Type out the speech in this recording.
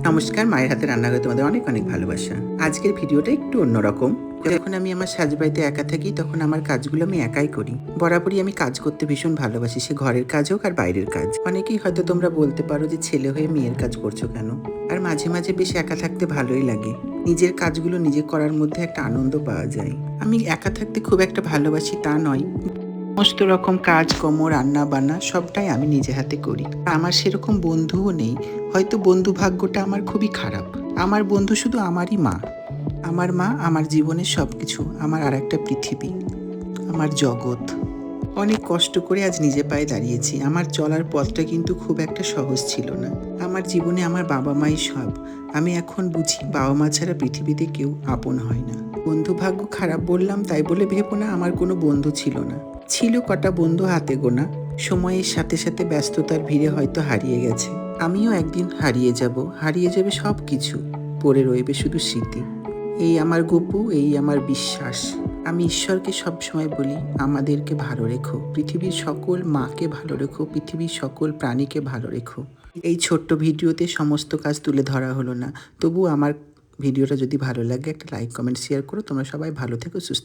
নমস্কার, মায়ের হাতের রান্নাঘরে তোমাদের অনেক অনেক ভালোবাসা। আজকের ভিডিওটা একটু অন্যরকম। যখন আমি আমার সাজবাড়িতে একা থাকি তখন আমার কাজগুলো আমি একাই করি। বরাবরই আমি কাজ করতে ভীষণ ভালোবাসি, সে ঘরের কাজ হোক আর বাইরের কাজ। অনেকেই হয়তো তোমরা বলতে পারো যে ছেলে হয়ে মেয়ের কাজ করছো কেন? আর মাঝে মাঝে বেশ একা থাকতে ভালোই লাগে। নিজের কাজগুলো নিজে করার মধ্যে একটা আনন্দ পাওয়া যায়। আমি একা থাকতে খুব একটা ভালোবাসি তা নয়, সমস্ত রকম কাজকর্ম রান্না বান্না সবটাই আমি নিজে হাতে করি। আমার সেরকম বন্ধুও নেই, হয়তো বন্ধু ভাগ্যটা আমার খুবই খারাপ। আমার বন্ধু শুধু আমারই মা। আমার মা আমার জীবনের সব কিছু, আমার আর একটা পৃথিবী, আমার জগৎ। অনেক কষ্ট করে আজ নিজে পায়ে দাঁড়িয়েছি। আমার চলার পথটা কিন্তু খুব একটা সহজ ছিল না। আমার জীবনে আমার বাবা মাই সব। আমি এখন বুঝি বাবা মা ছাড়া পৃথিবীতে কেউ আপন হয় না। বন্ধু ভাগ্য খারাপ বললাম তাই বলে ভেবো না আমার কোনো বন্ধু ছিল না। ছিল কটা বন্ধু হাতে গোনা, সময়ের সাথে সাথে ব্যস্ততার ভিড়ে হয়তো হারিয়ে গেছে। আমিও একদিন হারিয়ে যাব, হারিয়ে যাবে সব কিছু, পড়ে রইবে শুধু স্মৃতি। এই আমার গপু, এই আমার বিশ্বাস। আমি ঈশ্বরকে সবসময় বলি আমাদেরকে ভালো রেখো, পৃথিবীর সকল মাকে ভালো রেখো, পৃথিবীর সকল প্রাণীকে ভালো রেখো। এই ছোট্ট ভিডিওতে সমস্ত কাজ তুলে ধরা হলো না, তবু আমার ভিডিওটা যদি ভালো লাগে একটা লাইক কমেন্ট শেয়ার করো। তোমরা সবাই ভালো থেকো, সুস্থ